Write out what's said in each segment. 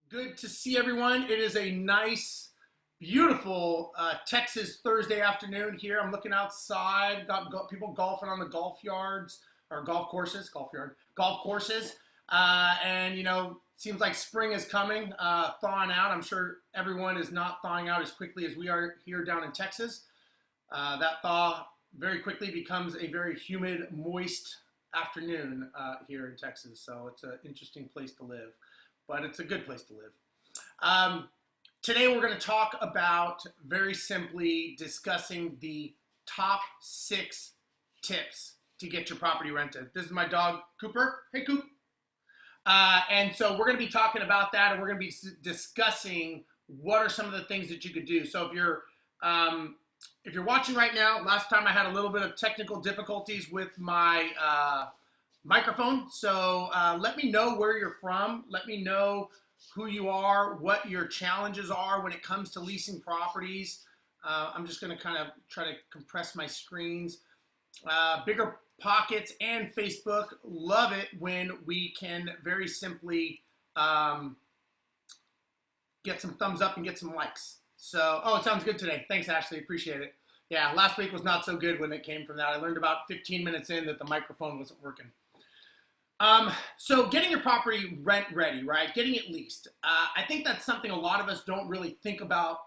Good to see everyone. It is a nice, beautiful Texas Thursday afternoon here. I'm looking outside. Got people golfing on the golf yards or golf courses. And seems like spring is coming, thawing out. I'm sure everyone is not thawing out as quickly as we are here down in Texas. That thaw very quickly becomes a very humid, moist afternoon here in Texas. So it's an interesting place to live, but it's a good place to live. Um, Today we're going to talk about very simply discussing the top 6 tips to get your property rented. This is my dog, Cooper. Hey, Coop. And so we're going to be talking about that, and we're going to be discussing what are some of the things that you could do. So if you're watching right now, last time I had a little bit of technical difficulties with my microphone. So let me know where you're from. Let me know who you are, what your challenges are when it comes to leasing properties. I'm just going to kind of try to compress my screens. Bigger Pockets and Facebook love it when we can very simply get some thumbs up and get some likes. So, it sounds good today. Thanks, Ashley. Appreciate it. Yeah, last week was not so good when it came from that. I learned about 15 minutes in that the microphone wasn't working. So getting your property rent ready, right? Getting it leased. I think that's something a lot of us don't really think about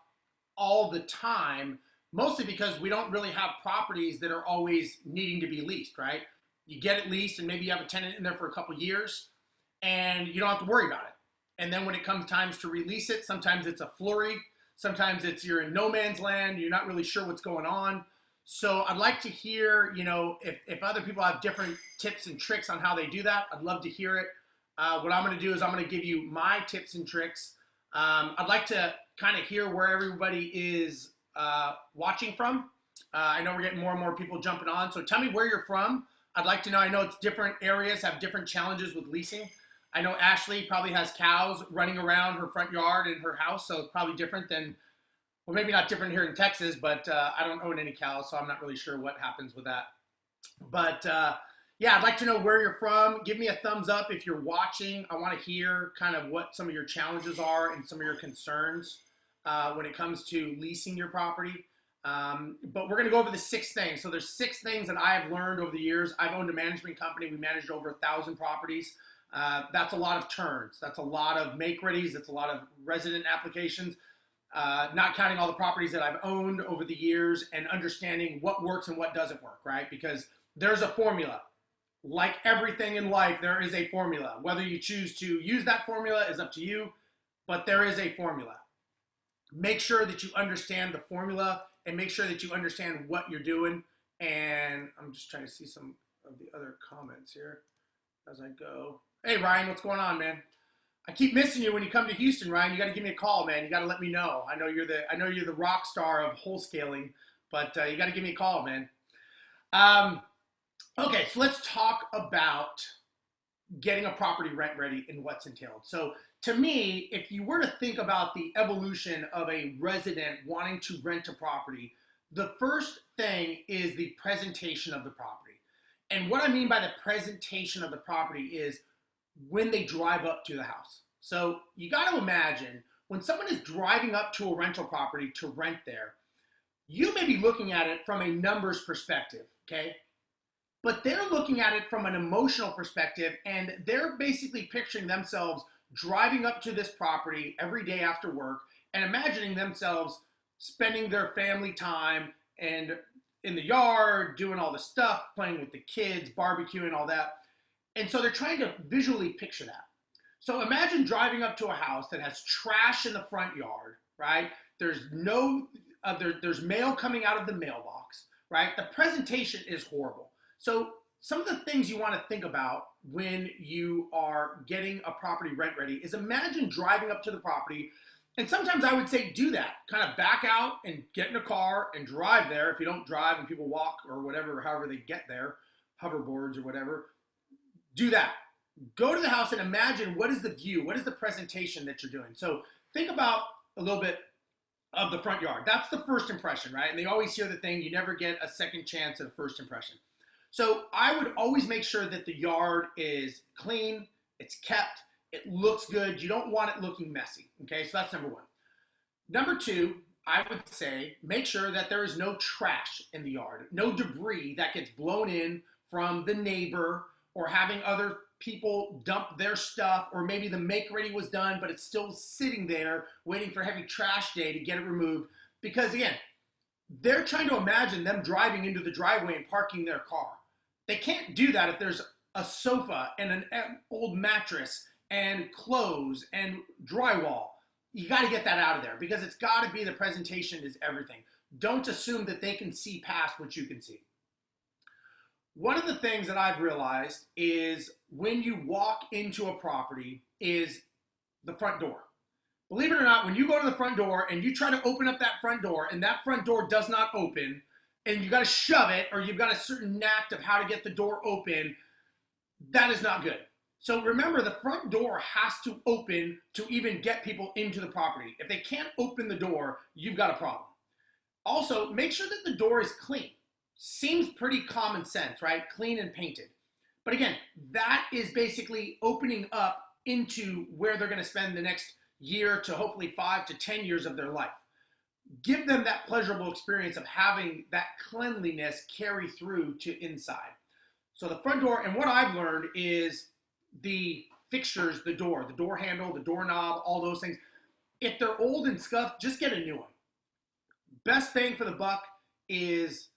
all the time, mostly because we don't really have properties that are always needing to be leased, right? You get it leased and maybe you have a tenant in there for a couple years and you don't have to worry about it. And then when it comes times to release it, sometimes it's a flurry. Sometimes you're in no man's land. You're not really sure what's going on. So I'd like to hear, if other people have different tips and tricks on how they do that, I'd love to hear it. What I'm going to do is I'm going to give you my tips and tricks. I'd like to kind of hear where everybody is watching from. I know we're getting more and more people jumping on. So tell me where you're from. I'd like to know. I know it's different areas have different challenges with leasing. I know Ashley probably has cows running around her front yard in her house, so it's probably different than, well, maybe not different here in Texas, but I don't own any cows, so I'm not really sure what happens with that. But yeah, I'd like to know where you're from. Give me a thumbs up if you're watching. I want to hear kind of what some of your challenges are and some of your concerns when it comes to leasing your property. But we're going to go over the 6 things. So there's 6 things that I have learned over the years. I've owned a management company. We managed over 1,000 properties. That's a lot of turns. That's a lot of make-readies. That's a lot of resident applications. Not counting all the properties that I've owned over the years and understanding what works and what doesn't work, right? Because there's a formula. Like everything in life, there is a formula. Whether you choose to use that formula is up to you, but there is a formula. Make sure that you understand the formula and make sure that you understand what you're doing. And I'm just trying to see some of the other comments here as I go. Hey, Ryan, what's going on, man? I keep missing you when you come to Houston, Ryan. You got to give me a call, man. You got to let me know. I know you're the rock star of wholesaling, but you got to give me a call, man. Okay, so let's talk about getting a property rent ready and what's entailed. So to me, if you were to think about the evolution of a resident wanting to rent a property, the first thing is the presentation of the property. And what I mean by the presentation of the property is when they drive up to the house. So you got to imagine when someone is driving up to a rental property to rent there, you may be looking at it from a numbers perspective, okay? But they're looking at it from an emotional perspective, and they're basically picturing themselves driving up to this property every day after work and imagining themselves spending their family time and in the yard, doing all the stuff, playing with the kids, barbecuing, all that. And so they're trying to visually picture that. So imagine driving up to a house that has trash in the front yard, right? There's there's mail coming out of the mailbox, right? The presentation is horrible. So some of the things you want to think about when you are getting a property rent ready is imagine driving up to the property. And sometimes I would say do that. Kind of back out and get in a car and drive there. If you don't drive and people walk or whatever, however they get there, hoverboards or whatever, do that. Go to the house and imagine what is the view, what is the presentation that you're doing. So think about a little bit of the front yard. That's the first impression, right? And they always hear the thing, you never get a second chance at a first impression. So I would always make sure that the yard is clean, it's kept, It looks good. You don't want it looking messy. Okay, so that's number one. Number two, I would say make sure that there is no trash in the yard, no debris that gets blown in from the neighbor or having other people dump their stuff, or maybe the make ready was done, but it's still sitting there waiting for heavy trash day to get it removed. Because again, they're trying to imagine them driving into the driveway and parking their car. They can't do that if there's a sofa and an old mattress and clothes and drywall. You got to get that out of there, because it's got to be the presentation is everything. Don't assume that they can see past what you can see. One of the things that I've realized is when you walk into a property is the front door. Believe it or not, when you go to the front door and you try to open up that front door and that front door does not open, and you got to shove it, or you've got a certain knack of how to get the door open, that is not good. So remember, the front door has to open to even get people into the property. If they can't open the door, you've got a problem. Also, make sure that the door is clean. Seems pretty common sense, right? Clean and painted. But again, that is basically opening up into where they're going to spend the next year to hopefully 5 to 10 years of their life. Give them that pleasurable experience of having that cleanliness carry through to inside. So the front door, and what I've learned is the fixtures, the door handle, the doorknob, all those things. If they're old and scuffed, just get a new one. Best bang for the buck is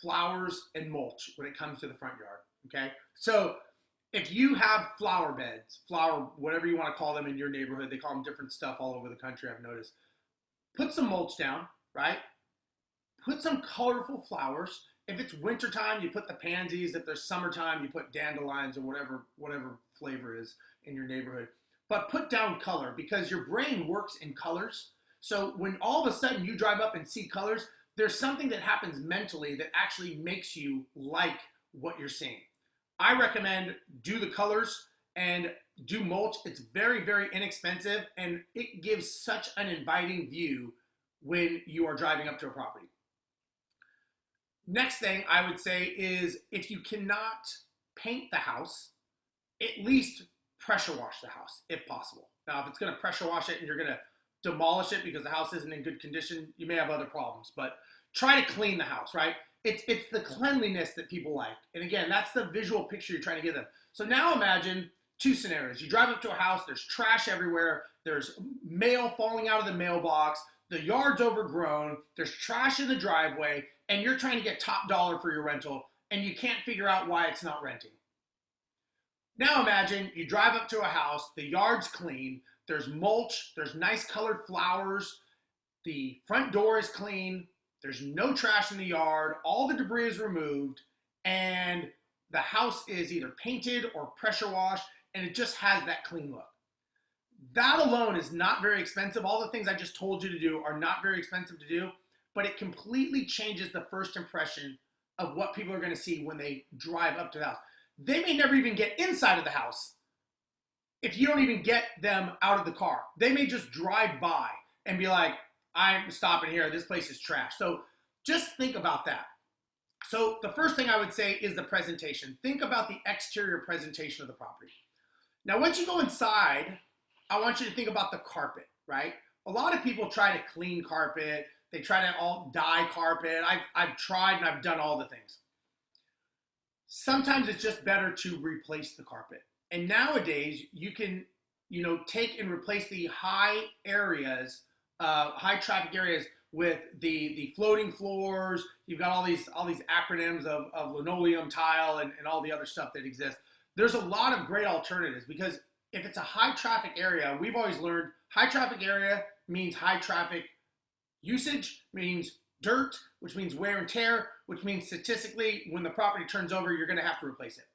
flowers and mulch when it comes to the front yard, okay? So if you have flower beds, whatever you want to call them in your neighborhood, they call them different stuff all over the country, I've noticed. Put some mulch down, right? Put some colorful flowers. If it's wintertime, you put the pansies. If there's summertime, you put dandelions or whatever flavor is in your neighborhood. But put down color, because your brain works in colors. So when all of a sudden you drive up and see colors, there's something that happens mentally that actually makes you like what you're seeing. I recommend do the colors and do mulch. It's very, very inexpensive, and it gives such an inviting view when you are driving up to a property. Next thing I would say is, if you cannot paint the house, at least pressure wash the house if possible. Now, if it's going to pressure wash it and you're going to demolish it because the house isn't in good condition, you may have other problems, but try to clean the house, right? It's the cleanliness that people like. And again, that's the visual picture you're trying to give them. So now imagine two scenarios. You drive up to a house, there's trash everywhere, there's mail falling out of the mailbox, the yard's overgrown, there's trash in the driveway, and you're trying to get top dollar for your rental, and you can't figure out why it's not renting. Now imagine you drive up to a house, the yard's clean, there's mulch, there's nice colored flowers, the front door is clean, there's no trash in the yard, all the debris is removed, and the house is either painted or pressure washed, and it just has that clean look. That alone is not very expensive. All the things I just told you to do are not very expensive to do, but it completely changes the first impression of what people are going to see when they drive up to the house. They may never even get inside of the house if you don't even get them out of the car. They may just drive by and be like, I'm stopping here, this place is trash. So just think about that. So the first thing I would say is the presentation. Think about the exterior presentation of the property. Now, once you go inside, I want you to think about the carpet, right? A lot of people try to clean carpet. They try to all dye carpet. I've tried and I've done all the things. Sometimes it's just better to replace the carpet. And nowadays you can, take and replace the high traffic areas with the floating floors. You've got all these acronyms of linoleum tile and all the other stuff that exists. There's a lot of great alternatives, because if it's a high traffic area, we've always learned high traffic area means high traffic usage, means dirt, which means wear and tear, which means statistically when the property turns over, you're going to have to replace it.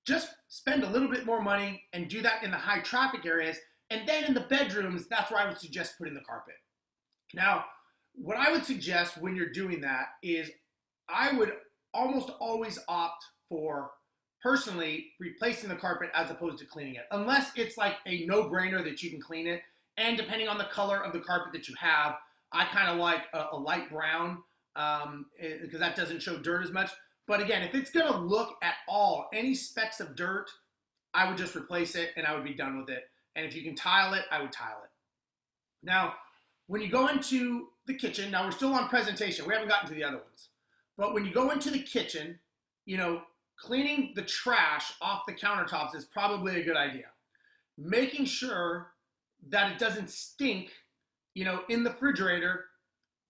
Just spend a little bit more money and do that in the high traffic areas. And then in the bedrooms, that's where I would suggest putting the carpet. Now, what I would suggest when you're doing that is I would almost always opt for, personally, replacing the carpet as opposed to cleaning it. Unless it's like a no-brainer that you can clean it. And depending on the color of the carpet that you have, I kind of like a light brown because that doesn't show dirt as much. But again, if it's going to look at all, any specks of dirt, I would just replace it and I would be done with it. And if you can tile it, I would tile it. Now, when you go into the kitchen, now we're still on presentation. We haven't gotten to the other ones. But when you go into the kitchen, cleaning the trash off the countertops is probably a good idea. Making sure that it doesn't stink, in the refrigerator,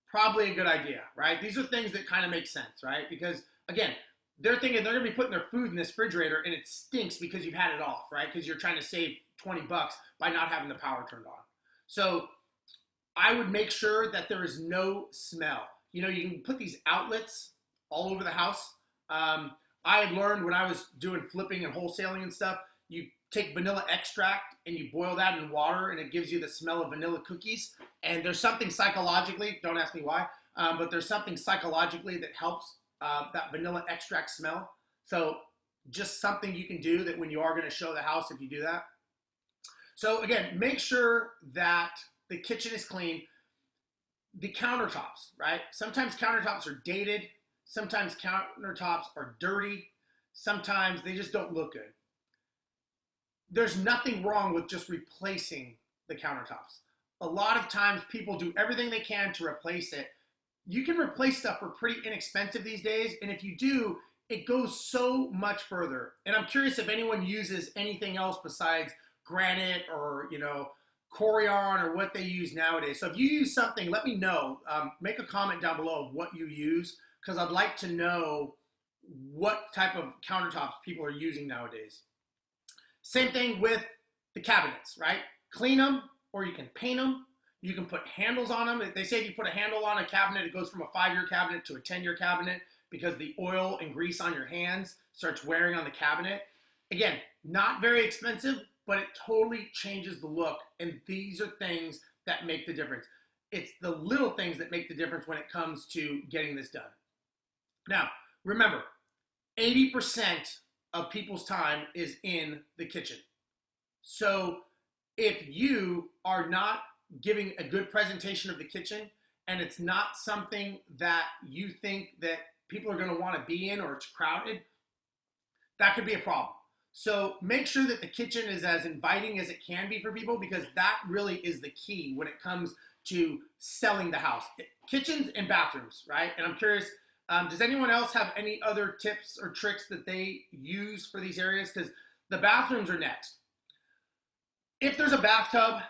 probably a good idea, right? These are things that kind of make sense, right? Because again, they're thinking they're gonna be putting their food in this refrigerator and it stinks because you've had it off, right? Because you're trying to save $20 by not having the power turned on. So I would make sure that there is no smell. You can put these outlets all over the house. I had learned when I was doing flipping and wholesaling and stuff, you take vanilla extract and you boil that in water and it gives you the smell of vanilla cookies. And there's something psychologically, don't ask me why, but there's something psychologically that helps that vanilla extract smell. So just something you can do that when you are going to show the house if you do that. So again, make sure that the kitchen is clean. The countertops, right? Sometimes countertops are dated. Sometimes countertops are dirty. Sometimes they just don't look good. There's nothing wrong with just replacing the countertops. A lot of times people do everything they can to replace it. You can replace stuff for pretty inexpensive these days, and if you do, it goes so much further. And I'm curious if anyone uses anything else besides granite or, Corian or what they use nowadays. So if you use something, let me know. Make a comment down below of what you use, because I'd like to know what type of countertops people are using nowadays. Same thing with the cabinets, right? Clean them, or you can paint them. You can put handles on them. They say if you put a handle on a cabinet, it goes from a 5-year cabinet to a 10-year cabinet because the oil and grease on your hands starts wearing on the cabinet. Again, not very expensive, but it totally changes the look. And these are things that make the difference. It's the little things that make the difference when it comes to getting this done. Now, remember, 80% of people's time is in the kitchen. So if you are not giving a good presentation of the kitchen and it's not something that you think that people are going to want to be in or it's crowded, that could be a problem. So make sure that the kitchen is as inviting as it can be for people, because that really is the key when it comes to selling the house. Kitchens and bathrooms, right? And I'm curious, does anyone else have any other tips or tricks that they use for these areas? Because the bathrooms are next. If there's a bathtub,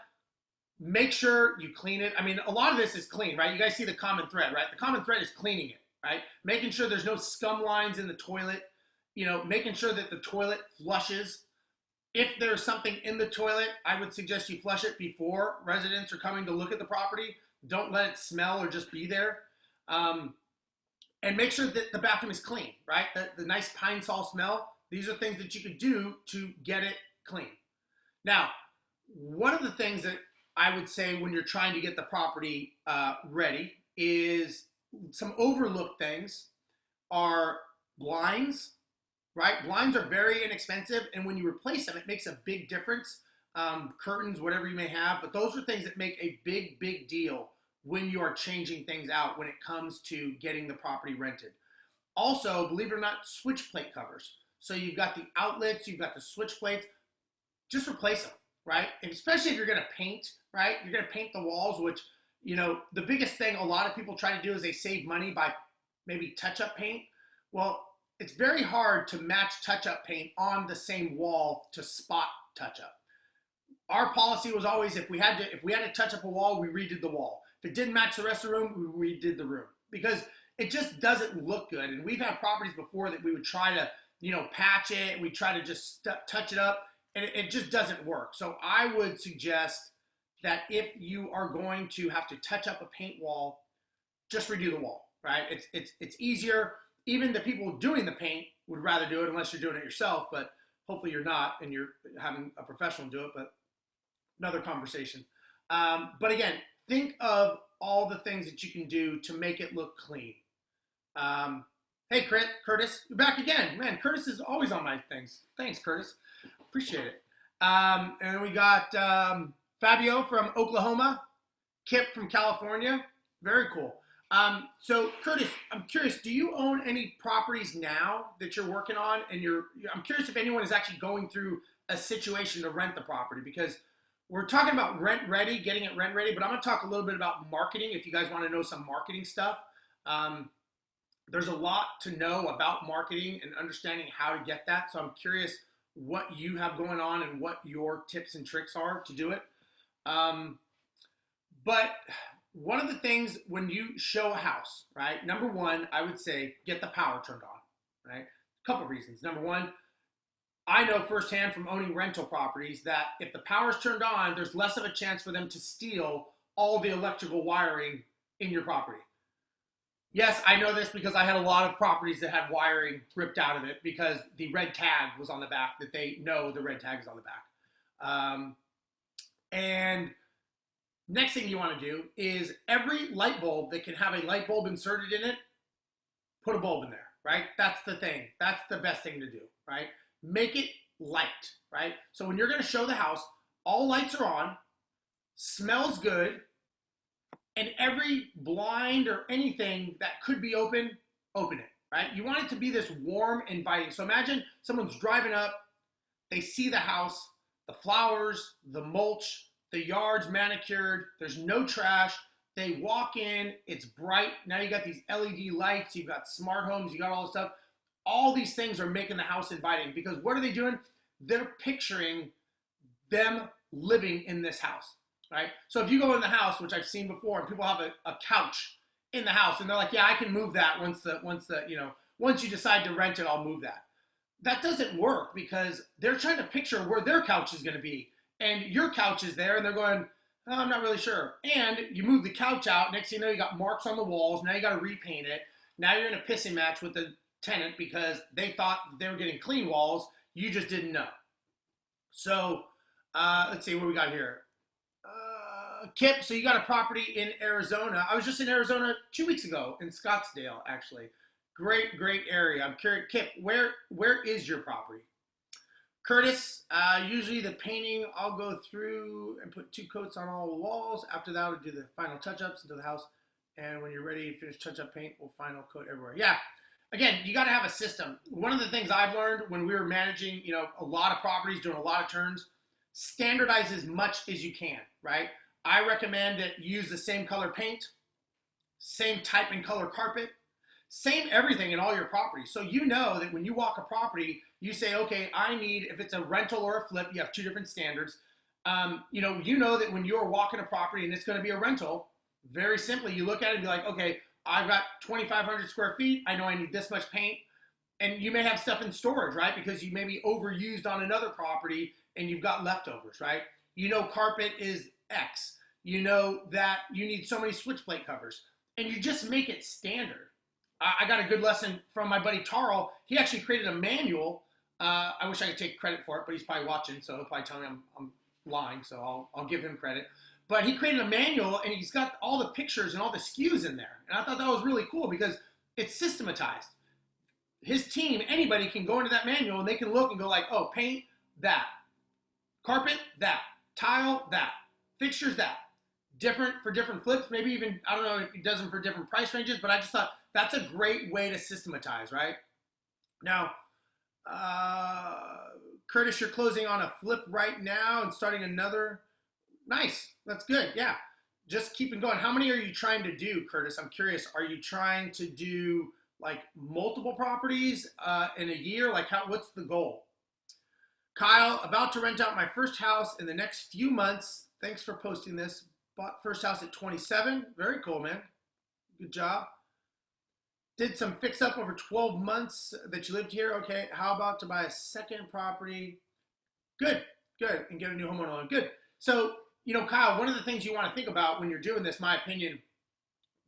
make sure you clean it. I mean, a lot of this is clean, right? You guys see the common thread, right? The common thread is cleaning it, right? Making sure there's no scum lines in the toilet, making sure that the toilet flushes. If there's something in the toilet, I would suggest you flush it before residents are coming to look at the property. Don't let it smell or just be there. And make sure that the bathroom is clean, right? The nice pine sol smell. These are things that you could do to get it clean. Now, one of the things that I would say when you're trying to get the property ready is some overlooked things are blinds, right? Blinds are very inexpensive, and when you replace them, it makes a big difference. Curtains, whatever you may have, but those are things that make a big, big deal when you are changing things out when it comes to getting the property rented. Also, believe it or not, switch plate covers. So you've got the outlets, you've got the switch plates, just replace them, right? And especially if you're gonna paint, right? You're gonna paint the walls, which, the biggest thing a lot of people try to do is they save money by maybe touch-up paint. Well, it's very hard to match touch-up paint on the same wall to spot touch-up. Our policy was always if we had to touch up a wall, we redid the wall. If it didn't match the rest of the room, we redid the room, because it just doesn't look good. And we've had properties before that we would try to, patch it. We try to just touch it up, and it just doesn't work. So I would suggest that if you are going to have to touch up a paint wall, just redo the wall, right? It's easier. Even the people doing the paint would rather do it unless you're doing it yourself, but hopefully you're not and you're having a professional do it, but another conversation. But again, think of all the things that you can do to make it look clean. Hey, Curtis, you're back again. Man, Curtis is always on my things. Thanks, Curtis. Appreciate it. And we got Fabio from Oklahoma, Kip from California. Very cool. So Curtis, I'm curious, do you own any properties now that you're working on? And I'm curious if anyone is actually going through a situation to rent the property, because we're talking about rent ready, getting it rent ready, but I'm going to talk a little bit about marketing if you guys want to know some marketing stuff. There's a lot to know about marketing and understanding how to get that. So I'm curious what you have going on and what your tips and tricks are to do it. But one of the things when you show a house, right? Number one, I would say get the power turned on, right? A couple of reasons. Number one, I know firsthand from owning rental properties that if the power's turned on, there's less of a chance for them to steal all the electrical wiring in your property. Yes, I know this because I had a lot of properties that had wiring ripped out of it because the red tag was on the back, that they know the red tag is on the back. And next thing you want to do is every light bulb that can have a light bulb inserted in it, put a bulb in there, right? That's the thing. That's the best thing to do, right? Make it light, right? So when you're going to show the house, all lights are on, smells good, and every blind or anything that could be open, open it, right? You want it to be this warm, inviting. So imagine someone's driving up, they see the house, the flowers, the mulch, the yard's manicured, there's no trash. They walk in, it's bright. Now you got these LED lights, you've got smart homes, you got all this stuff. All these things are making the house inviting, because what are they doing? They're picturing them living in this house, right? So if you go in the house, which I've seen before, and people have a couch in the house, and they're like, yeah, I can move that once you decide to rent it, I'll move that. That doesn't work, because they're trying to picture where their couch is going to be, and your couch is there, and they're going, oh, I'm not really sure. And you move the couch out, next thing you know, you got marks on the walls, now you got to repaint it. Now you're in a pissing match with the tenant because they thought they were getting clean walls, you just didn't know. So let's see what we got here. Kip, so you got a property in Arizona. I was just in Arizona 2 weeks ago in Scottsdale, actually. Great area. I'm curious, Kip, where is your property? Curtis, usually the painting, I'll go through and put 2 coats on all the walls. After that, we'll do the final touch-ups into the house. And when you're ready to finish touch-up paint, we'll final coat everywhere. Yeah. Again, you got to have a system. One of the things I've learned when we were managing, a lot of properties, doing a lot of turns, standardize as much as you can, right? I recommend that you use the same color paint, same type and color carpet, same everything in all your properties. So you know that when you walk a property, you say, okay, I need, if it's a rental or a flip, you have 2 different standards. You know that when you're walking a property and it's going to be a rental, very simply, you look at it and be like, okay, I've got 2,500 square feet. I know I need this much paint. And you may have stuff in storage, right? Because you may be overused on another property and you've got leftovers, right? Carpet is X. You know that you need so many switch plate covers. And you just make it standard. I got a good lesson from my buddy Tarl. He actually created a manual. I wish I could take credit for it, but he's probably watching, so he'll probably tell me I'm lying, so I'll give him credit. But he created a manual, and he's got all the pictures and all the SKUs in there. And I thought that was really cool because it's systematized. His team, anybody can go into that manual, and they can look and go like, oh, paint, that. Carpet, that. Tile, that. Fixtures, that. Different for different flips, maybe even, I don't know if he does them for different price ranges, but I just thought that's a great way to systematize, right? Now, Curtis, you're closing on a flip right now and starting another. Nice. That's good. Yeah. Just keeping going. How many are you trying to do, Curtis? I'm curious. Are you trying to do like multiple properties in a year? Like what's the goal? Kyle, about to rent out my first house in the next few months. Thanks for posting this. Bought first house at 27. Very cool, man. Good job. Did some fix up over 12 months that you lived here. Okay. How about to buy a second property? Good. And get a new homeowner loan. Good. So, Kyle, one of the things you want to think about when you're doing this, my opinion,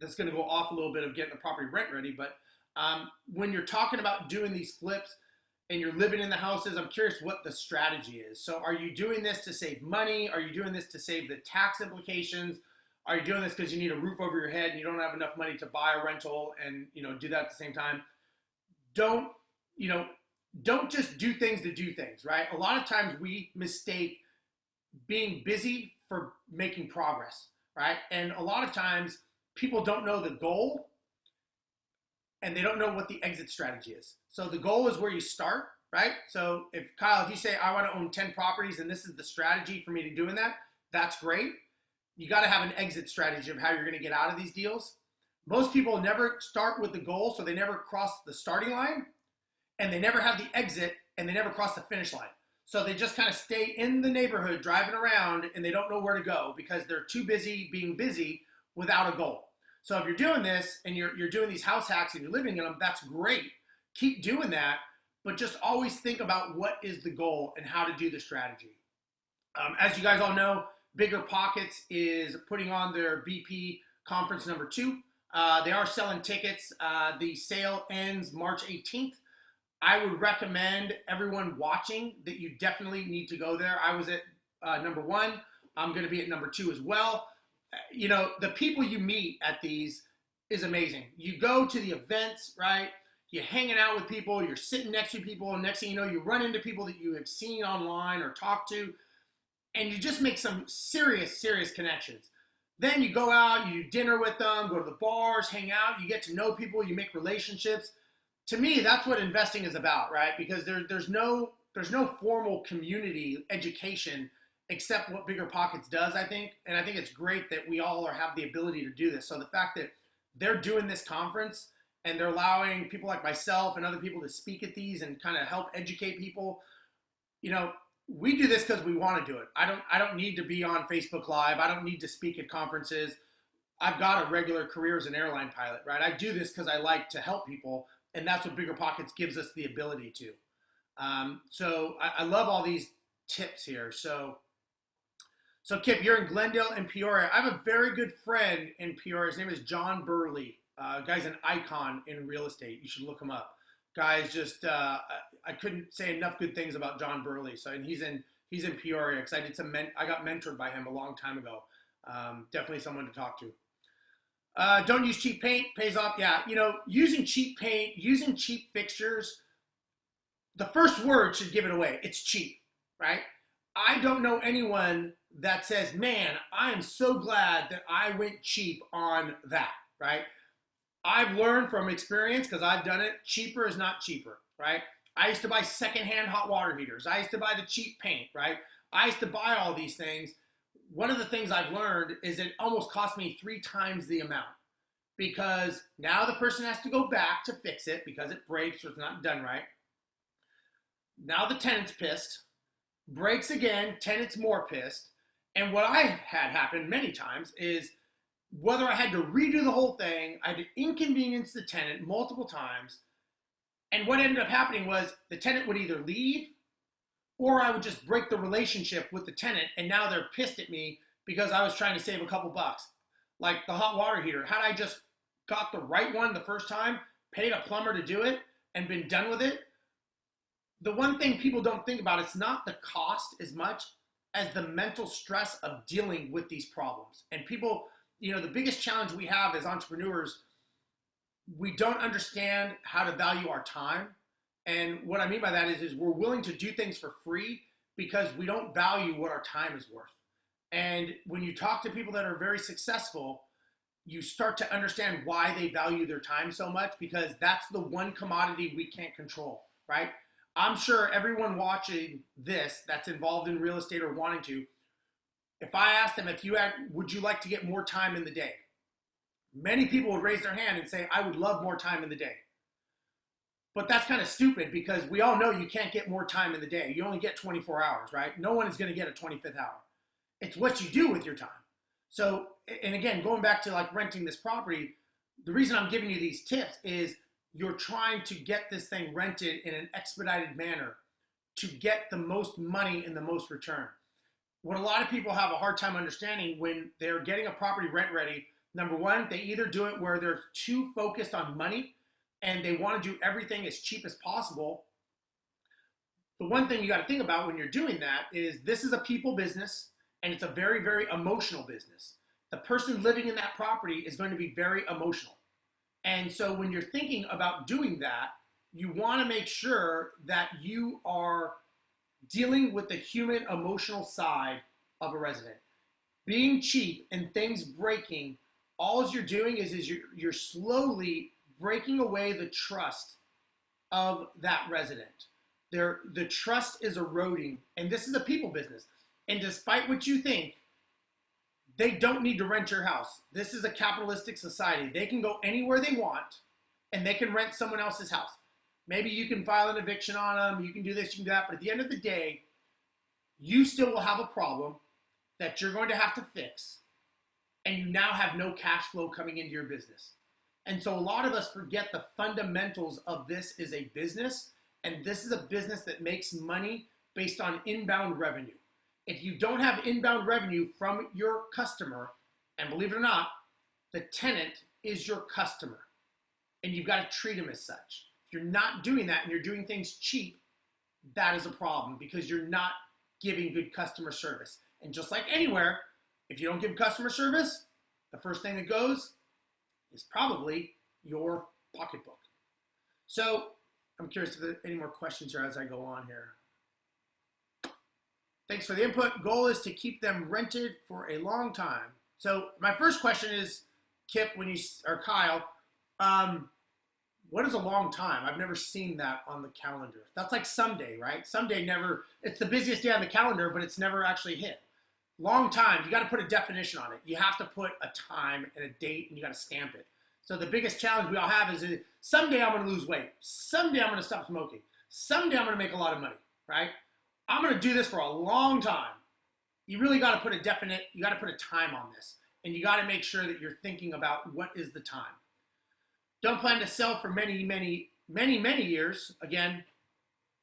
that's going to go off a little bit of getting the property rent ready, but when you're talking about doing these flips and you're living in the houses, I'm curious what the strategy is. So are you doing this to save money? Are you doing this to save the tax implications? Are you doing this because you need a roof over your head and you don't have enough money to buy a rental and do that at the same time? Don't just do things to do things, right? A lot of times we mistake being busy for making progress, right? And a lot of times people don't know the goal and they don't know what the exit strategy is. So the goal is where you start, right? So if Kyle, if you say, I want to own 10 properties and this is the strategy for me to doing that, that's great. You got to have an exit strategy of how you're going to get out of these deals. Most people never start with the goal, so they never cross the starting line, and they never have the exit, and they never cross the finish line. So they just kind of stay in the neighborhood driving around, and they don't know where to go because they're too busy being busy without a goal. So if you're doing this and you're doing these house hacks and you're living in them, that's great. Keep doing that, but just always think about what is the goal and how to do the strategy. As you guys all know, Bigger Pockets is putting on their BP conference number 2. They are selling tickets. The sale ends March 18th. I would recommend everyone watching that you definitely need to go there. I was at number 1. I'm going to be at number 2 as well. You know, the people you meet at these is amazing. You go to the events, right? You're hanging out with people. You're sitting next to people. And next thing you know, you run into people that you have seen online or talked to. And you just make some serious connections. Then you go out, you do dinner with them, go to the bars, hang out, you get to know people, you make relationships. To me, that's what investing is about, right? Because there's no formal community education except what Bigger Pockets does, I think. And I think it's great that we all have the ability to do this. So the fact that they're doing this conference and they're allowing people like myself and other people to speak at these and kind of help educate people, you know, we do this because we want to do it. I don't need to be on Facebook Live. I don't need to speak at conferences. I've got a regular career as an airline pilot, right? I do this because I like to help people, and that's what Bigger Pockets gives us the ability to. So I love all these tips here. So Kip, you're in Glendale and Peoria. I have a very good friend in Peoria. His name is John Burley. Guy's an icon in real estate. You should look him up. Guys, just I couldn't say enough good things about John Burley. So, and he's in Peoria because I got mentored by him a long time ago. Definitely someone to talk to. Don't use cheap paint, pays off. Yeah, you know, using cheap paint, using cheap fixtures. The first word should give it away. It's cheap, right? I don't know anyone that says, "Man, I am so glad that I went cheap on that," right? I've learned from experience because I've done it. Cheaper is not cheaper, right? I used to buy secondhand hot water heaters. I used to buy the cheap paint, right? I used to buy all these things. One of the things I've learned is it almost cost me 3 times the amount because now the person has to go back to fix it because it breaks or it's not done right. Now the tenant's pissed, breaks again, tenant's more pissed. And what I had happen many times is whether I had to redo the whole thing, I had to inconvenience the tenant multiple times. And what ended up happening was the tenant would either leave or I would just break the relationship with the tenant. And now they're pissed at me because I was trying to save a couple bucks. Like the hot water heater. Had I just got the right one the first time, paid a plumber to do it, and been done with it, the one thing people don't think about, it's not the cost as much as the mental stress of dealing with these problems. And people, you know, the biggest challenge we have as entrepreneurs, we don't understand how to value our time. And what I mean by that is we're willing to do things for free because we don't value what our time is worth. And when you talk to people that are very successful, you start to understand why they value their time so much because that's the one commodity we can't control, right? I'm sure everyone watching this that's involved in real estate or wanting to, if I asked them would you like to get more time in the day? Many people would raise their hand and say, I would love more time in the day. But that's kind of stupid because we all know you can't get more time in the day. You only get 24 hours, right? No one is going to get a 25th hour. It's what you do with your time. So, and again, going back to like renting this property, the reason I'm giving you these tips is you're trying to get this thing rented in an expedited manner to get the most money and the most return. What a lot of people have a hard time understanding when they're getting a property rent ready, number one, they either do it where they're too focused on money and they want to do everything as cheap as possible. The one thing you got to think about when you're doing that is this is a people business and it's a very, very emotional business. The person living in that property is going to be very emotional. And so when you're thinking about doing that, you want to make sure that you are dealing with the human emotional side of a resident. Being cheap and things breaking, all you're doing is you're slowly breaking away the trust of that resident. The trust is eroding, and this is a people business. And despite what you think, they don't need to rent your house. This is a capitalistic society. They can go anywhere they want, and they can rent someone else's house. Maybe you can file an eviction on them. You can do this, you can do that. But at the end of the day, you still will have a problem that you're going to have to fix, and you now have no cash flow coming into your business. And so a lot of us forget the fundamentals of this is a business, and this is a business that makes money based on inbound revenue. If you don't have inbound revenue from your customer, and believe it or not, the tenant is your customer, and you've got to treat them as such. If you're not doing that and you're doing things cheap, that is a problem because you're not giving good customer service. And just like anywhere, if you don't give customer service, the first thing that goes is probably your pocketbook. So I'm curious if there are any more questions here as I go on here. Thanks for the input. Goal is to keep them rented for a long time. So my first question is, Kip, or Kyle, what is a long time? I've never seen that on the calendar. That's like someday, right? Someday never, it's the busiest day on the calendar, but it's never actually hit. Long time, you got to put a definition on it. You have to put a time and a date, and you got to stamp it. So the biggest challenge we all have is someday I'm going to lose weight. Someday I'm going to stop smoking. Someday I'm going to make a lot of money, right? I'm going to do this for a long time. You really got to put you got to put a time on this, and you got to make sure that you're thinking about what is the time. Don't plan to sell for many, many, many, many years. Again,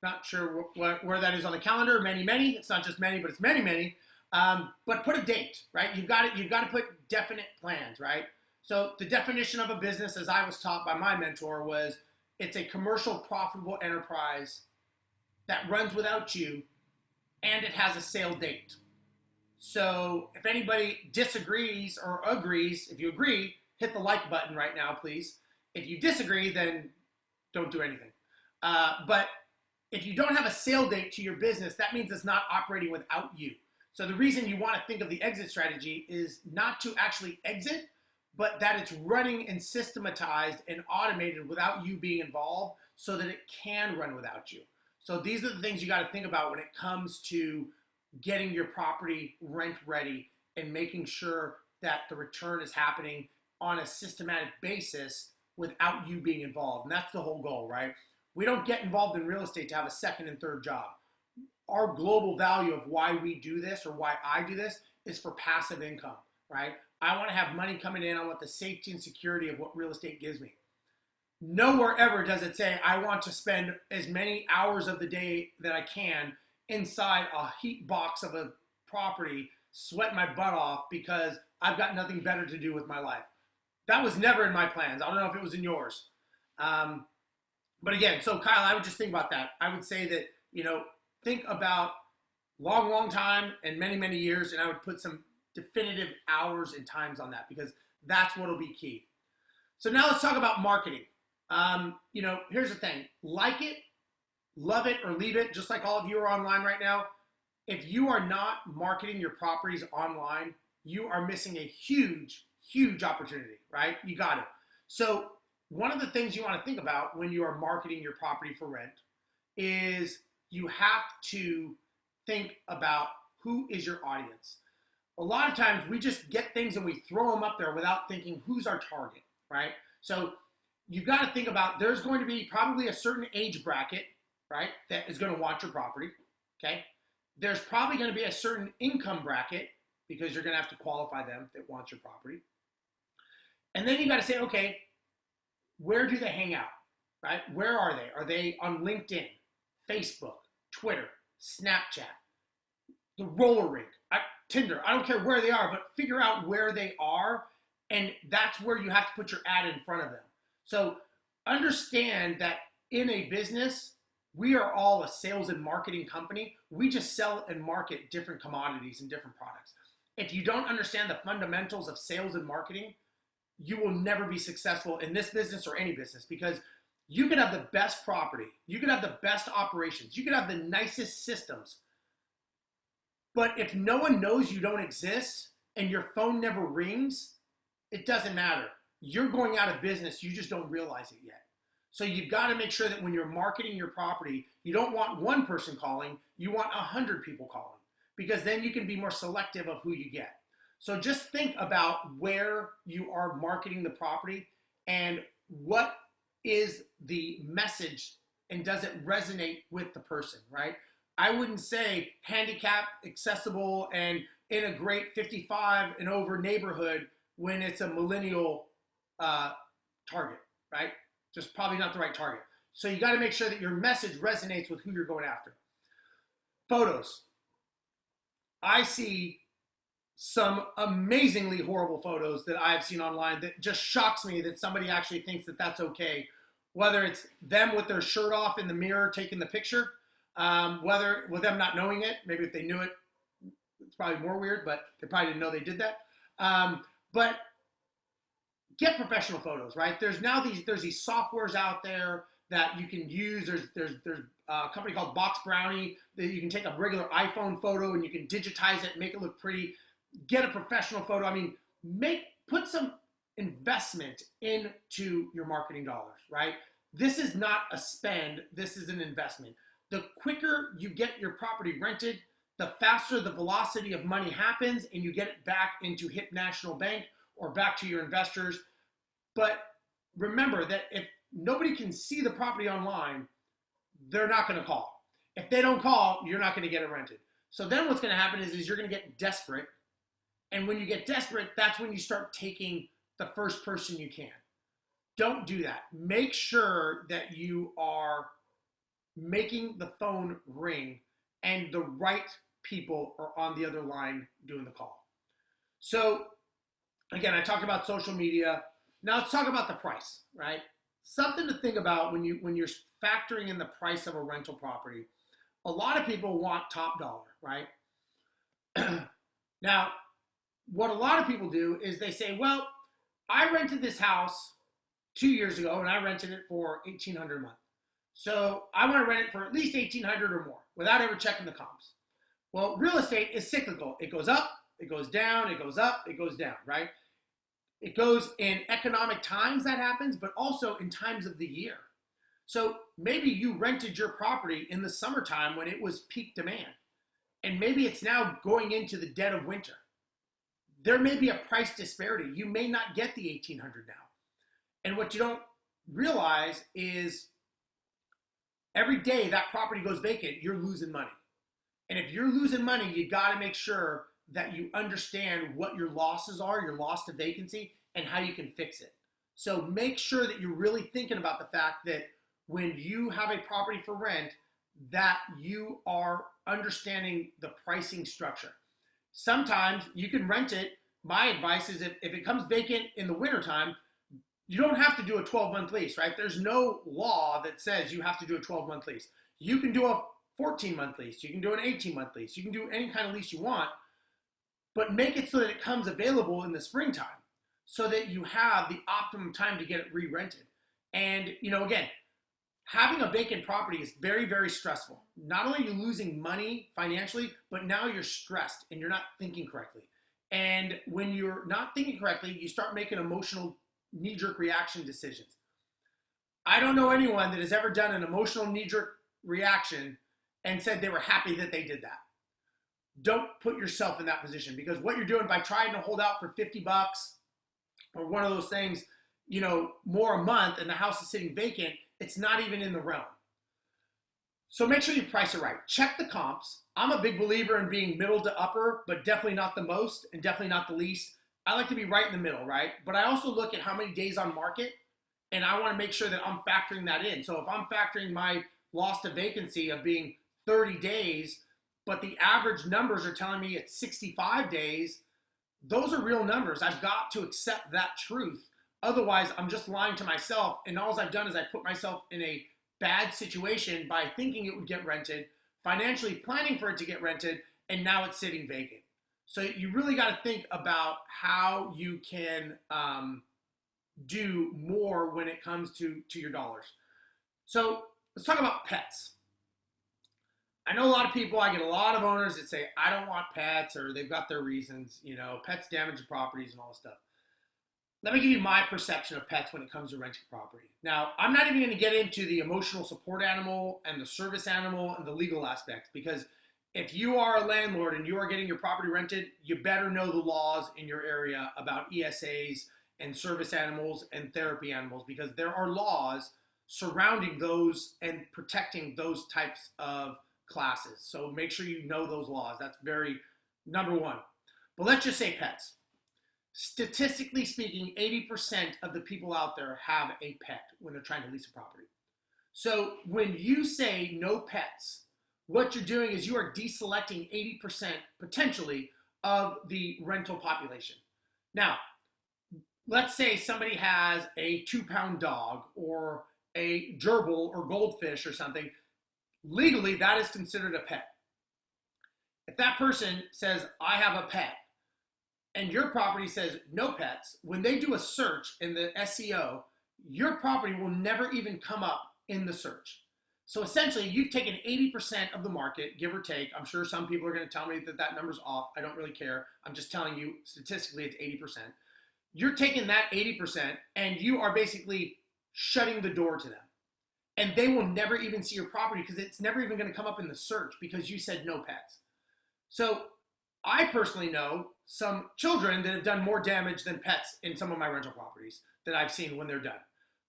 not sure where that is on the calendar. Many, many. It's not just many, but it's many, many. But put a date, right? You've got to put definite plans, right? So the definition of a business, as I was taught by my mentor, was it's a commercial, profitable enterprise that runs without you, and it has a sale date. So if anybody disagrees or agrees, if you agree, hit the like button right now, please. If you disagree, then don't do anything. But if you don't have a sale date to your business, that means it's not operating without you. So the reason you want to think of the exit strategy is not to actually exit, but that it's running and systematized and automated without you being involved so that it can run without you. So these are the things you got to think about when it comes to getting your property rent ready and making sure that the return is happening on a systematic basis without you being involved. And that's the whole goal, right? We don't get involved in real estate to have a second and third job. Our global value of why we do this or why I do this is for passive income, right? I want to have money coming in. I want the safety and security of what real estate gives me. Nowhere ever does it say I want to spend as many hours of the day that I can inside a heat box of a property, sweat my butt off because I've got nothing better to do with my life. That was never in my plans. I don't know if it was in yours. But again, so Kyle, I would just think about that. I would say that, think about long, long time and many, many years, and I would put some definitive hours and times on that because that's what will be key. So now let's talk about marketing. Here's the thing. Like it, love it, or leave it, just like all of you are online right now. If you are not marketing your properties online, you are missing a huge, huge opportunity, right? You got it. So one of the things you want to think about when you are marketing your property for rent is you have to think about who is your audience. A lot of times we just get things and we throw them up there without thinking who's our target, right? So you've got to think about there's going to be probably a certain age bracket, right, that is going to want your property, okay? There's probably going to be a certain income bracket because you're going to have to qualify them that want your property. And then you got to say, okay, where do they hang out, right? Where are they? Are they on LinkedIn, Facebook, Twitter, Snapchat, the roller rink, Tinder? I don't care where they are, but figure out where they are, and that's where you have to put your ad in front of them. So understand that in a business, we are all a sales and marketing company. We just sell and market different commodities and different products. If you don't understand the fundamentals of sales and marketing, you will never be successful in this business or any business because you could have the best property, you could have the best operations, you could have the nicest systems. But if no one knows you don't exist and your phone never rings, it doesn't matter. You're going out of business, you just don't realize it yet. So you've got to make sure that when you're marketing your property, you don't want one person calling, you want 100 people calling, because then you can be more selective of who you get. So just think about where you are marketing the property and what is the message and does it resonate with the person, right? I wouldn't say handicap accessible and in a great 55 and over neighborhood when it's a millennial target, right? Just probably not the right target. So you got to make sure that your message resonates with who you're going after. Photos. I see some amazingly horrible photos that I've seen online that just shocks me that somebody actually thinks that that's okay. Whether it's them with their shirt off in the mirror taking the picture, whether with them not knowing it, maybe if they knew it, it's probably more weird, but they probably didn't know they did that. But get professional photos, right? There's these softwares out there that you can use. There's a company called Box Brownie that you can take a regular iPhone photo and you can digitize it, make it look pretty. Get a professional photo. I mean, put some investment into your marketing dollars, right? This is not a spend. This is an investment. The quicker you get your property rented, the faster the velocity of money happens and you get it back into Hip National Bank or back to your investors. But remember that if nobody can see the property online, they're not going to call. If they don't call, you're not going to get it rented. So then what's going to happen is you're going to get desperate. And when you get desperate, that's when you start taking the first person you can. Don't do that. Make sure that you are making the phone ring and the right people are on the other line doing the call. So again, I talked about social media. Now let's talk about the price, right? Something to think about when you're factoring in the price of a rental property. A lot of people want top dollar, right? Now, what a lot of people do is they say, well, I rented this house 2 years ago and I rented it for $1,800 a month. So I want to rent it for at least $1,800 or more without ever checking the comps. Well, real estate is cyclical. It goes up, it goes down, it goes up, it goes down, right? It goes in economic times that happens, but also in times of the year. So maybe you rented your property in the summertime when it was peak demand, and maybe it's now going into the dead of winter. There may be a price disparity. You may not get the $1,800 now. And what you don't realize is every day that property goes vacant, you're losing money. And if you're losing money, you got to make sure that you understand what your losses are, your loss to vacancy, and how you can fix it. So make sure that you're really thinking about the fact that when you have a property for rent, that you are understanding the pricing structure. Sometimes you can rent it. My advice is if it comes vacant in the wintertime, you don't have to do a 12-month lease, right? There's no law that says you have to do a 12-month lease. You can do a 14-month lease. You can do an 18-month lease. You can do any kind of lease you want, but make it so that it comes available in the springtime so that you have the optimum time to get it re-rented. And, again, having a vacant property is very, very stressful. Not only are you losing money financially, but now you're stressed and you're not thinking correctly. And when you're not thinking correctly, you start making emotional knee-jerk reaction decisions. I don't know anyone that has ever done an emotional knee-jerk reaction and said they were happy that they did that. Don't put yourself in that position, because what you're doing by trying to hold out for $50 or one of those things, more a month and the house is sitting vacant, it's not even in the realm. So make sure you price it right. Check the comps. I'm a big believer in being middle to upper, but definitely not the most and definitely not the least. I like to be right in the middle, right? But I also look at how many days on market, and I want to make sure that I'm factoring that in. So if I'm factoring my loss to vacancy of being 30 days, but the average numbers are telling me it's 65 days, those are real numbers. I've got to accept that truth. Otherwise, I'm just lying to myself, and all I've done is I put myself in a bad situation by thinking it would get rented, financially planning for it to get rented, and now it's sitting vacant. So you really got to think about how you can do more when it comes to your dollars. So let's talk about pets. I know a lot of people, I get a lot of owners that say, I don't want pets, or they've got their reasons, pets damage the properties and all this stuff. let me give you my perception of pets when it comes to renting property. Now, I'm not even going to get into the emotional support animal and the service animal and the legal aspects, because if you are a landlord and you are getting your property rented, you better know the laws in your area about ESAs and service animals and therapy animals, because there are laws surrounding those and protecting those types of classes. So make sure you know those laws. That's very number one. But let's just say pets. Statistically speaking, 80% of the people out there have a pet when they're trying to lease a property. So when you say no pets, what you're doing is you are deselecting 80% potentially of the rental population. Now, let's say somebody has a 2-pound dog or a gerbil or goldfish or something. Legally, that is considered a pet. If that person says, I have a pet, and your property says no pets, when they do a search in the SEO, your property will never even come up in the search. So essentially, you've taken 80% of the market, give or take. I'm sure some people are going to tell me that that number's off. I don't really care. I'm just telling you, statistically, it's 80%. You're taking that 80% and you are basically shutting the door to them. And they will never even see your property because it's never even going to come up in the search because you said no pets. So I personally know some children that have done more damage than pets in some of my rental properties that I've seen when they're done.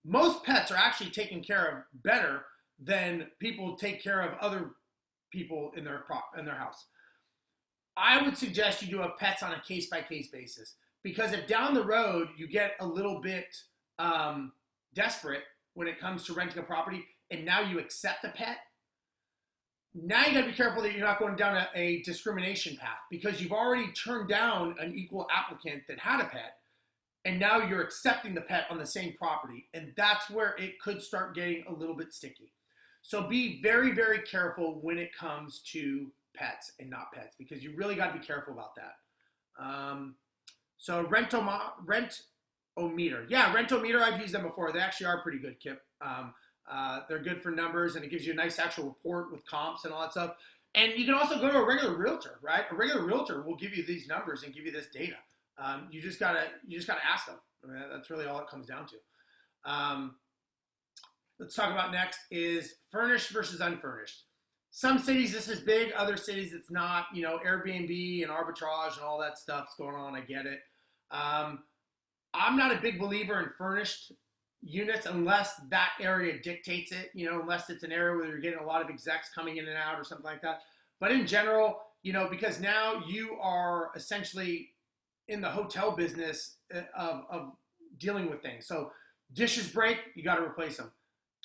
Most pets are actually taken care of better than people take care of other people in their house. I would suggest you do a pets on a case-by-case basis, because if down the road you get a little bit desperate when it comes to renting a property and now you accept a pet, now you got to be careful that you're not going down a discrimination path, because you've already turned down an equal applicant that had a pet, and now you're accepting the pet on the same property, and that's where it could start getting a little bit sticky. So be very, very careful when it comes to pets and not pets, because you really got to be careful about that. So Rentometer. Yeah, Rentometer, I've used them before. They actually are pretty good, Kip. They're good for numbers, and it gives you a nice actual report with comps and all that stuff. And you can also go to a regular realtor, right? A regular realtor will give you these numbers and give you this data. You just gotta ask them. I mean, that's really all it comes down to. Let's talk about next is furnished versus unfurnished. Some cities this is big, other cities it's not. You know, Airbnb and arbitrage and all that stuff's going on. I get it. I'm not a big believer in furnished units unless that area dictates it, you know, unless it's an area where you're getting a lot of execs coming in and out or something like that. But in general, you know, because now you are essentially in the hotel business of dealing with things. So dishes break, you got to replace them.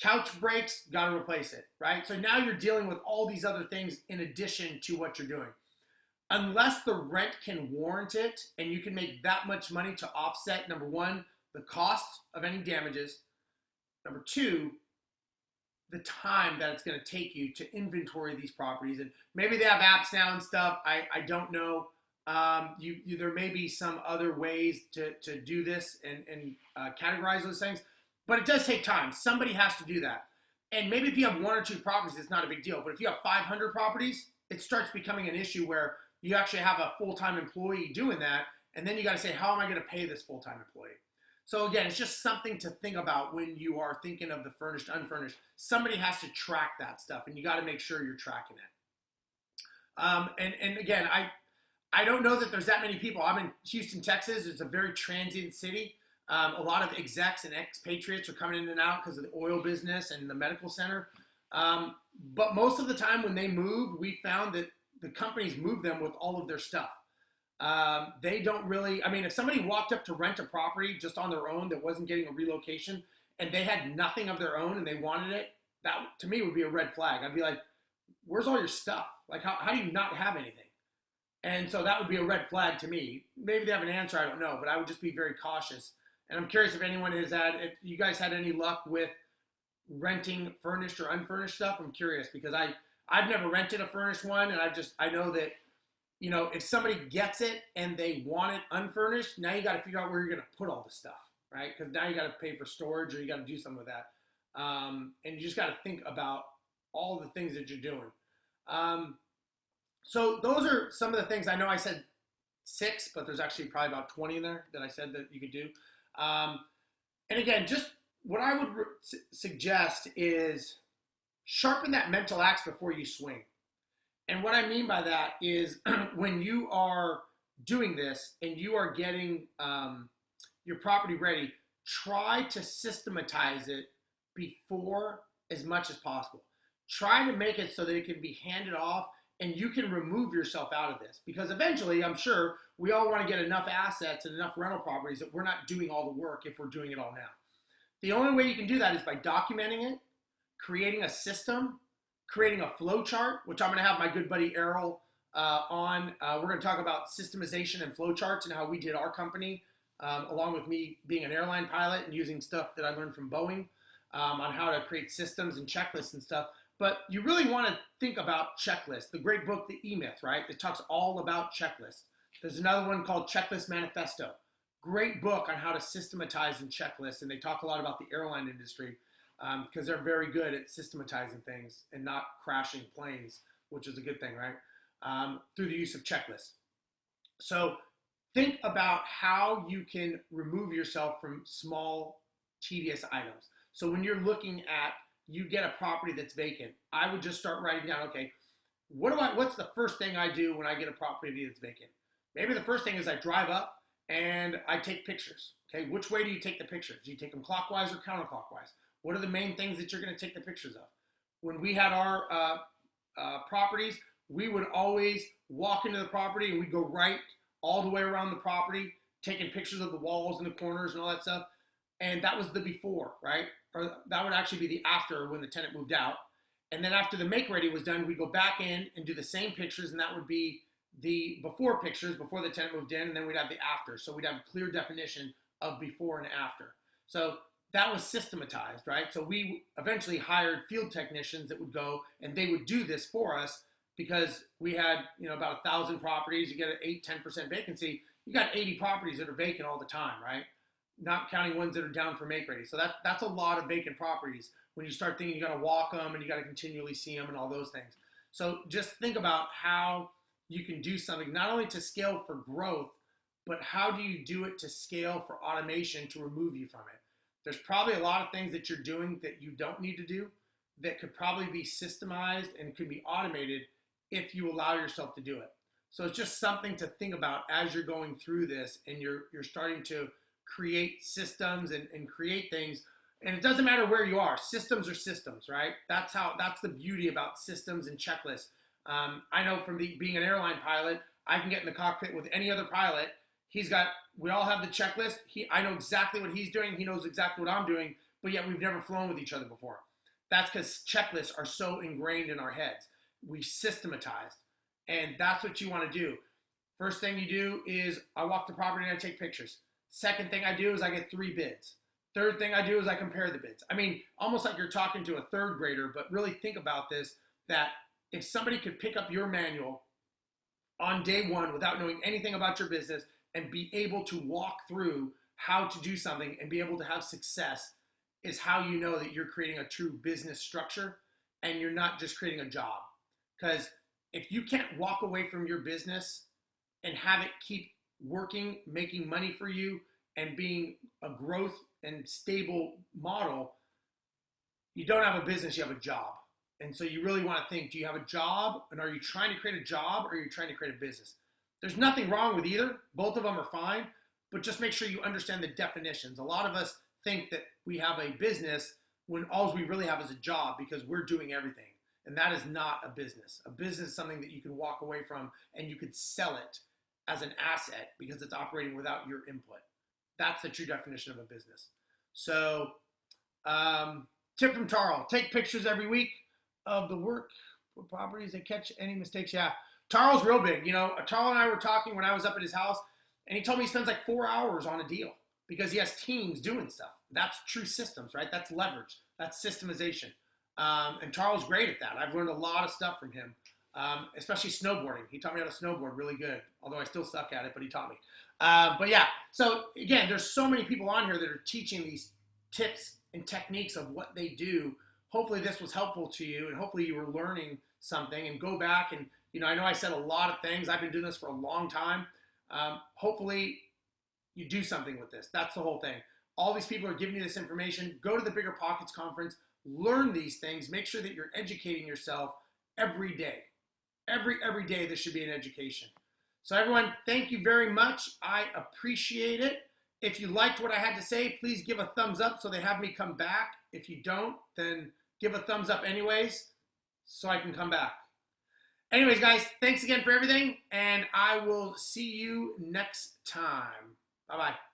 Couch breaks, got to replace it, right? So now you're dealing with all these other things in addition to what you're doing. Unless the rent can warrant it and you can make that much money to offset, number one, the cost of any damages, number two, the time that it's going to take you to inventory these properties. And maybe they have apps now and stuff. I don't know. There may be some other ways to do this and categorize those things, but it does take time. Somebody has to do that. And maybe if you have 1 or 2 properties, it's not a big deal. But if you have 500 properties, it starts becoming an issue where you actually have a full-time employee doing that. And then you got to say, how am I going to pay this full-time employee? So again, it's just something to think about when you are thinking of the furnished, unfurnished. Somebody has to track that stuff, and you got to make sure you're tracking it. And again, I don't know that there's that many people. I'm in Houston, Texas. It's a very transient city. A lot of execs and expatriates are coming in and out because of the oil business and the medical center. But most of the time when they move, we found that the companies move them with all of their stuff. They don't really, I mean, if somebody walked up to rent a property just on their own that wasn't getting a relocation and they had nothing of their own and they wanted it, that to me would be a red flag. I'd be like, where's all your stuff? Like, how do you not have anything? And so that would be a red flag to me. Maybe they have an answer, I don't know, but I would just be very cautious. And I'm curious if anyone if you guys had any luck with renting furnished or unfurnished stuff. I'm curious because I've never rented a furnished one, and I know that, you know, if somebody gets it and they want it unfurnished, now you got to figure out where you're going to put all the stuff, right? Because now you got to pay for storage or you got to do something with that. And you just got to think about all the things that you're doing. So those are some of the things. I know I said 6, but there's actually probably about 20 in there that I said that you could do. And again, just what I would suggest is sharpen that mental axe before you swing. And what I mean by that is when you are doing this and you are getting your property ready, try to systematize it before as much as possible. Try to make it so that it can be handed off and you can remove yourself out of this. Because eventually, I'm sure we all want to get enough assets and enough rental properties that we're not doing all the work if we're doing it all now. The only way you can do that is by documenting it, creating a system, creating a flow chart, which I'm going to have my good buddy Errol on. We're going to talk about systemization and flow charts and how we did our company, along with me being an airline pilot and using stuff that I learned from Boeing on how to create systems and checklists and stuff. But you really want to think about checklists. The great book, The E-Myth, right? It talks all about checklists. There's another one called Checklist Manifesto. Great book on how to systematize and checklist, and they talk a lot about the airline industry because they're very good at systematizing things and not crashing planes, which is a good thing, right? Through the use of checklists. So think about how you can remove yourself from small, tedious items. So when you're looking at, you get a property that's vacant, I would just start writing down, okay, what's the first thing I do when I get a property that's vacant? Maybe the first thing is I drive up and I take pictures. Okay, which way do you take the pictures? Do you take them clockwise or counterclockwise? What are the main things that you're going to take the pictures of? When we had our properties, we would always walk into the property and we'd go right all the way around the property, taking pictures of the walls and the corners and all that stuff. And that was the before, right? Or that would actually be the after when the tenant moved out. And then after the make ready was done, we'd go back in and do the same pictures, and that would be the before pictures before the tenant moved in, and then we'd have the after. So we'd have a clear definition of before and after. So that was systematized, right? So we eventually hired field technicians that would go and they would do this for us because we had, about 1,000 properties. You get an 8-10% vacancy. You got 80 properties that are vacant all the time, right? Not counting ones that are down for make ready. So that's a lot of vacant properties when you start thinking you got to walk them and you got to continually see them and all those things. So just think about how you can do something not only to scale for growth, but how do you do it to scale for automation to remove you from it? There's probably a lot of things that you're doing that you don't need to do that could probably be systemized and could be automated if you allow yourself to do it. So it's just something to think about as you're going through this and you're starting to create systems and create things. And it doesn't matter where you are. Systems are systems, right? That's the beauty about systems and checklists. I know from being an airline pilot, I can get in the cockpit with any other pilot. We all have the checklist. I know exactly what he's doing. He knows exactly what I'm doing, but yet we've never flown with each other before. That's because checklists are so ingrained in our heads. We systematized, and that's what you want to do. First thing you do is I walk the property and I take pictures. Second thing I do is I get 3 bids. Third thing I do is I compare the bids. I mean, almost like you're talking to a third grader, but really think about this, that if somebody could pick up your manual on day one without knowing anything about your business and be able to walk through how to do something and be able to have success, is how you know that you're creating a true business structure and you're not just creating a job. Because if you can't walk away from your business and have it keep working, making money for you, and being a growth and stable model, you don't have a business, you have a job. And so you really want to think, do you have a job? And are you trying to create a job, or are you trying to create a business? There's nothing wrong with either. Both of them are fine, but just make sure you understand the definitions. A lot of us think that we have a business when all we really have is a job because we're doing everything. And that is not a business. A business is something that you can walk away from and you could sell it as an asset because it's operating without your input. That's the true definition of a business. So, tip from Tarl, take pictures every week of the work for properties that catch any mistakes. Yeah, Tarl's real big. Tarl and I were talking when I was up at his house, and he told me he spends like 4 hours on a deal because he has teams doing stuff. That's true systems, right? That's leverage. That's systemization. And Tarl's great at that. I've learned a lot of stuff from him, especially snowboarding. He taught me how to snowboard really good, although I still suck at it, but he taught me. But yeah, so again, there's so many people on here that are teaching these tips and techniques of what they do. Hopefully this was helpful to you, and hopefully you were learning something. And go back and, I know I said a lot of things. I've been doing this for a long time. Hopefully you do something with this. That's the whole thing. All these people are giving you this information. Go to the Bigger Pockets conference, learn these things, make sure that you're educating yourself every day. Every day this should be an education. So everyone, thank you very much. I appreciate it. If you liked what I had to say, please give a thumbs up so they have me come back. If you don't, then give a thumbs up anyways so I can come back. Anyways, guys, thanks again for everything, and I will see you next time. Bye-bye.